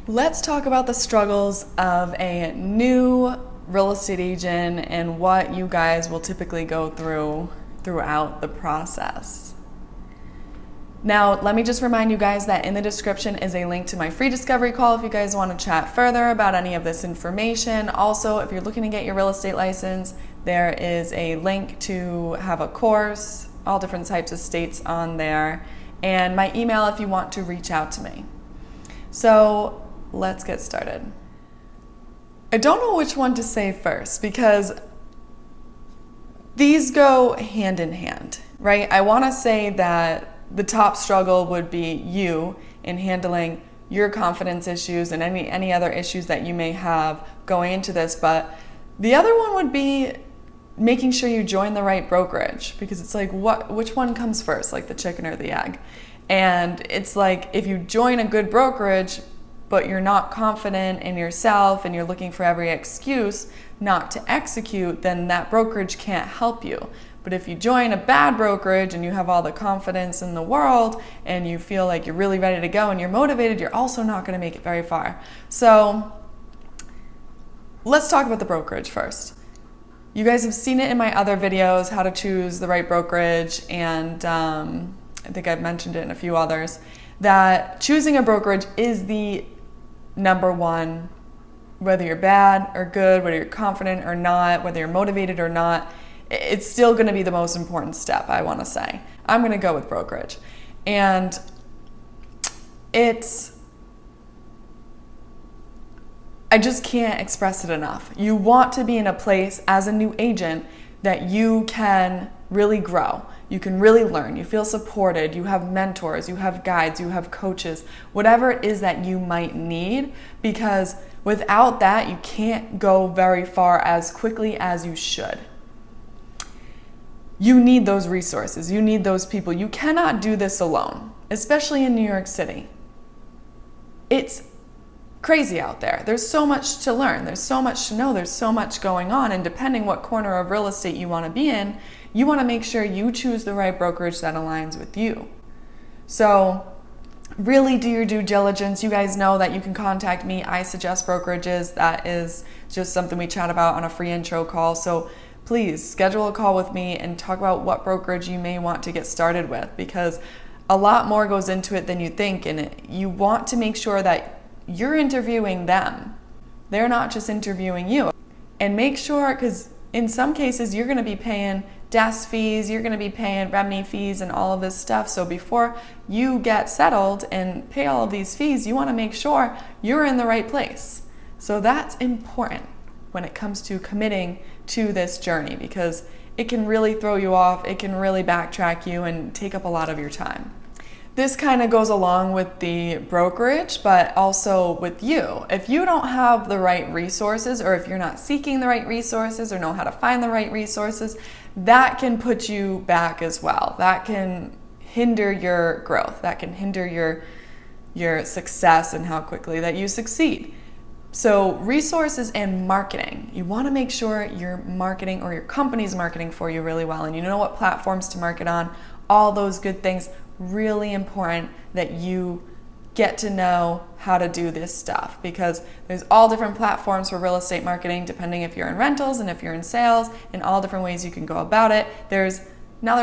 Let's talk about the struggles of a new real estate agent and what you guys will typically go through throughout the process. Now, let me just remind you guys that in the description is a link to my free discovery call if you guys want to chat further about any of this information. Also, if you're looking to get your real estate license, there is a link to have a course, all different types of states on there, and my email if you want to reach out to me. So let's get started. I don't know which one to say first because these go hand in hand, right? I want to say that the top struggle would be you in handling your confidence issues and any other issues that you may have going into this, but the other one would be making sure you join the right brokerage, because it's like, which one comes first, like the chicken or the egg? And it's like, if you join a good brokerage but you're not confident in yourself and you're looking for every excuse not to execute, then that brokerage can't help you. But if you join a bad brokerage and you have all the confidence in the world and you feel like you're really ready to go and you're motivated, you're also not going to make it very far. So let's talk about the brokerage first. You guys have seen it in my other videos, how to choose the right brokerage, and I think I've mentioned it in a few others, that choosing a brokerage is the number one, whether you're bad or good, whether you're confident or not, whether you're motivated or not, it's still going to be the most important step, I want to say. I'm going to go with brokerage. And I just can't express it enough. You want to be in a place as a new agent that you can really grow. You can really learn. You feel supported. You have mentors, you have guides, you have coaches, whatever it is that you might need, because without that, you can't go very far as quickly as you should. You need those resources. You need those people. You cannot do this alone, especially in New York City. It's crazy out there. There's so much to learn. There's so much to know. There's so much going on. And depending what corner of real estate you want to be in, you want to make sure you choose the right brokerage that aligns with you. So really do your due diligence. You guys know that you can contact me. I suggest brokerages. That is just something we chat about on a free intro call. So please schedule a call with me and talk about what brokerage you may want to get started with, because a lot more goes into it than you think. And you want to make sure that you're interviewing them. They're not just interviewing you. And make sure, because in some cases you're going to be paying desk fees, you're going to be paying remedy fees and all of this stuff. So before you get settled and pay all of these fees, you want to make sure you're in the right place. So that's important when it comes to committing to this journey, because it can really throw you off. It can really backtrack you and take up a lot of your time. This kind of goes along with the brokerage, but also with you. If you don't have the right resources, or if you're not seeking the right resources or know how to find the right resources, that can put you back as well. That can hinder your growth. That can hinder your success and how quickly that you succeed. So resources and marketing. You want to make sure your marketing or your company's marketing for you really well, and you know what platforms to market on, all those good things. Really important that you get to know how to do this stuff, because there's all different platforms for real estate marketing, depending if you're in rentals and if you're in sales, and all different ways you can go about it. There's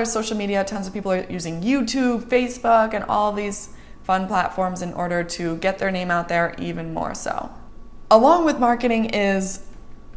social media. Tons of people are using YouTube, Facebook, and all of these fun platforms in order to get their name out there even more so. Along with marketing is,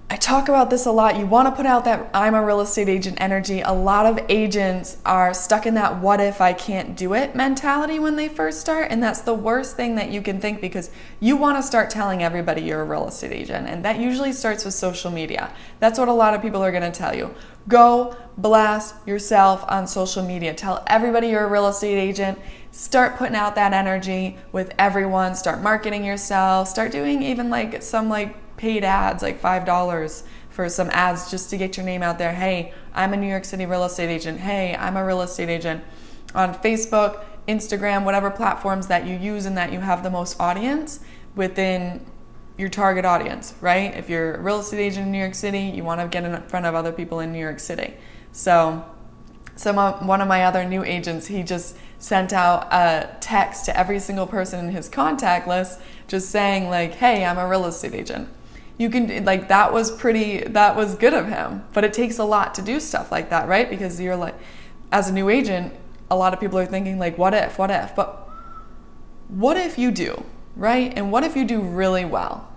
I talk about this a lot, you want to put out that I'm a real estate agent energy. A lot of agents are stuck in that what if I can't do it mentality when they first start, and that's the worst thing that you can think, because you want to start telling everybody you're a real estate agent, and that usually starts with social media. That's what a lot of people are going to tell you. Go blast yourself on social media. Tell everybody you're a real estate agent. Start putting out that energy with everyone. Start marketing yourself. Start doing even some paid ads, like $5 for some ads just to get your name out there. Hey, I'm a New York City real estate agent. Hey, I'm a real estate agent. On Facebook, Instagram, whatever platforms that you use and that you have the most audience within your target audience, right? If you're a real estate agent in New York City, you want to get in front of other people in New York City. So one of my other new agents, he just sent out a text to every single person in his contact list just saying like, hey, I'm a real estate agent. You can, like, that was good of him. But it takes a lot to do stuff like that, right? Because you're like, as a new agent, a lot of people are thinking like, what if? But what if you do, right? And what if you do really well?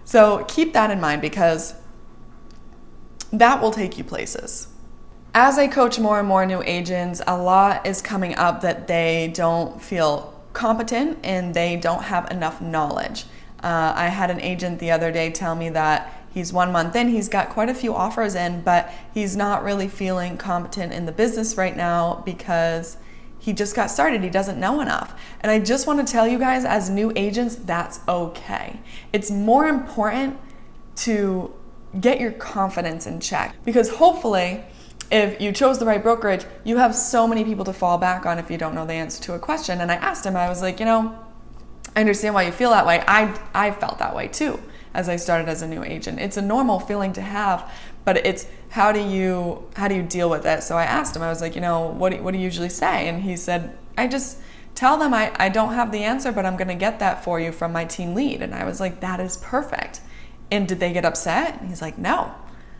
So keep that in mind, because that will take you places. As I coach more and more new agents, a lot is coming up that they don't feel competent and they don't have enough knowledge. I had an agent the other day tell me that he's 1 month in, he's got quite a few offers in, but he's not really feeling competent in the business right now because he just got started. He doesn't know enough. And I just want to tell you guys, as new agents, that's okay. It's more important to get your confidence in check, because hopefully, if you chose the right brokerage, you have so many people to fall back on if you don't know the answer to a question. And I asked him, I was like, I understand why you feel that way. I felt that way too as I started as a new agent. It's a normal feeling to have, but it's how do you deal with it? So I asked him, I was like, what do you usually say? And he said, I just tell them I don't have the answer, but I'm going to get that for you from my team lead. And I was like, that is perfect. And did they get upset? And he's like, no.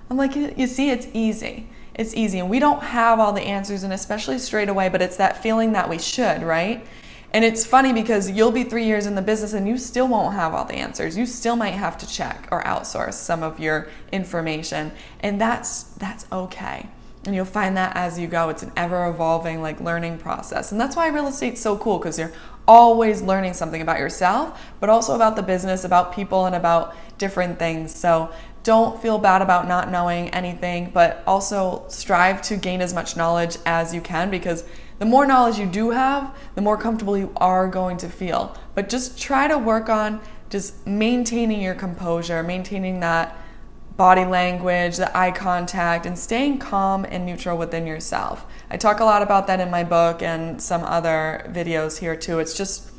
I'm like, you see, it's easy. It's easy. And we don't have all the answers, and especially straight away, but it's that feeling that we should, right? And it's funny because you'll be 3 years in the business and you still won't have all the answers. You still might have to check or outsource some of your information. And that's okay. And you'll find that as you go. It's an ever-evolving learning process. And that's why real estate's so cool, because you're always learning something about yourself, but also about the business, about people, and about different things. So don't feel bad about not knowing anything, but also strive to gain as much knowledge as you can, because the more knowledge you do have, the more comfortable you are going to feel. But just try to work on just maintaining your composure, maintaining that body language, the eye contact, and staying calm and neutral within yourself. I talk a lot about that in my book and some other videos here too. It's just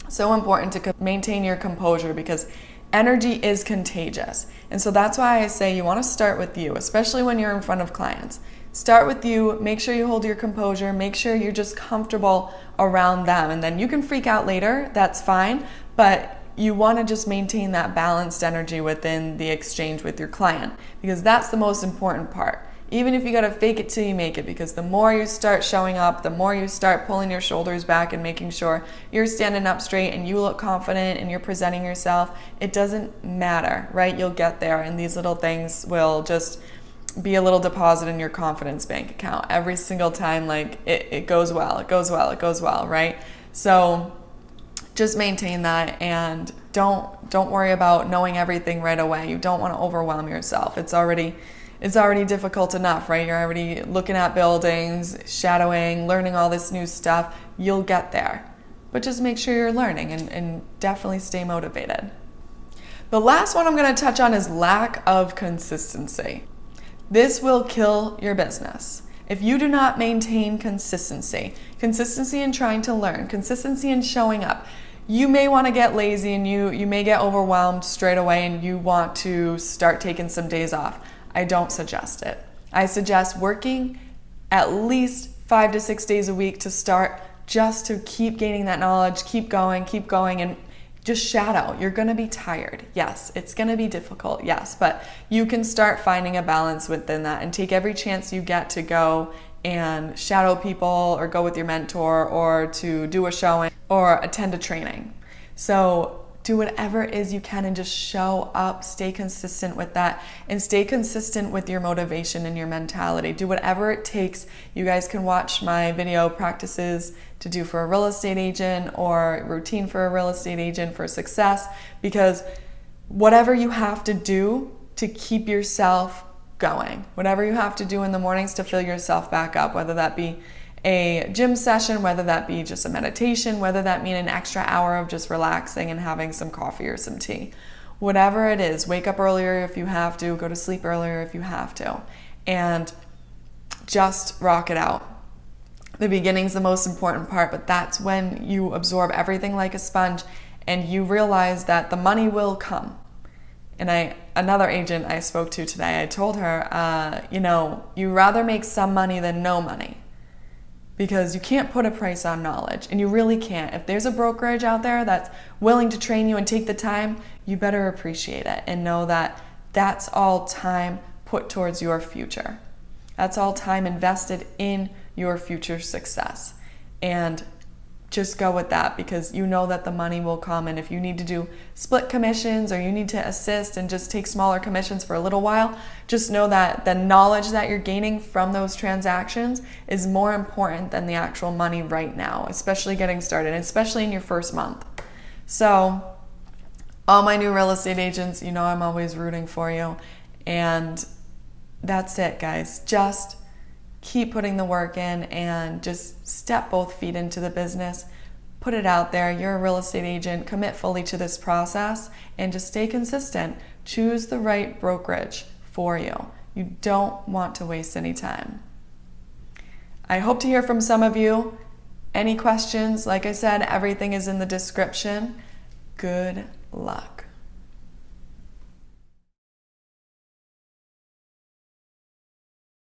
so important to maintain your composure, because energy is contagious. And so that's why I say you want to start with you, especially when you're in front of clients. Start with you, make sure you hold your composure, make sure you're just comfortable around them, and then you can freak out later, that's fine, but you want to just maintain that balanced energy within the exchange with your client, because that's the most important part. Even if you got to fake it till you make it, because the more you start showing up, the more you start pulling your shoulders back and making sure you're standing up straight and you look confident and you're presenting yourself, it doesn't matter, right? You'll get there, and these little things will just be a little deposit in your confidence bank account every single time. It goes well, right? So just maintain that, and don't worry about knowing everything right away. You don't want to overwhelm yourself. It's already difficult enough, right? You're already looking at buildings, shadowing, learning all this new stuff. You'll get there, but just make sure you're learning, and definitely stay motivated. The last one I'm going to touch on is lack of consistency. This will kill your business. If you do not maintain consistency in trying to learn, consistency in showing up, you may want to get lazy, and you may get overwhelmed straight away, and you want to start taking some days off. I don't suggest it. I suggest working at least 5 to 6 days a week to start, just to keep gaining that knowledge, keep going, and just shadow. You're going to be tired. Yes, it's going to be difficult. Yes, but you can start finding a balance within that, and take every chance you get to go and shadow people, or go with your mentor, or to do a showing, or attend a training. So do whatever it is you can, and just show up, stay consistent with that, and stay consistent with your motivation and your mentality. Do whatever it takes. You guys can watch my video practices to do for a real estate agent, or routine for a real estate agent for success, because whatever you have to do to keep yourself going, whatever you have to do in the mornings to fill yourself back up, whether that be a gym session, whether that be just a meditation, whether that mean an extra hour of just relaxing and having some coffee or some tea, whatever it is, wake up earlier if you have to, go to sleep earlier if you have to, and just rock it out. The beginning's the most important part, but that's when you absorb everything like a sponge, and you realize that the money will come. And another agent I spoke to today, I told her, you rather make some money than no money. because you can't put a price on knowledge, and you really can't. If there's a brokerage out there that's willing to train you and take the time, you better appreciate it and know that that's all time put towards your future. That's all time invested in your future success. And just go with that, because you know that the money will come. And if you need to do split commissions, or you need to assist and just take smaller commissions for a little while, just know that the knowledge that you're gaining from those transactions is more important than the actual money right now, especially getting started, especially in your first month. So all my new real estate agents, you know I'm always rooting for you. And that's it, guys. Just keep putting the work in and just step both feet into the business. Put it out there. You're a real estate agent. Commit fully to this process and just stay consistent. Choose the right brokerage for you. You don't want to waste any time. I hope to hear from some of you. Any questions? Like I said, everything is in the description. Good luck.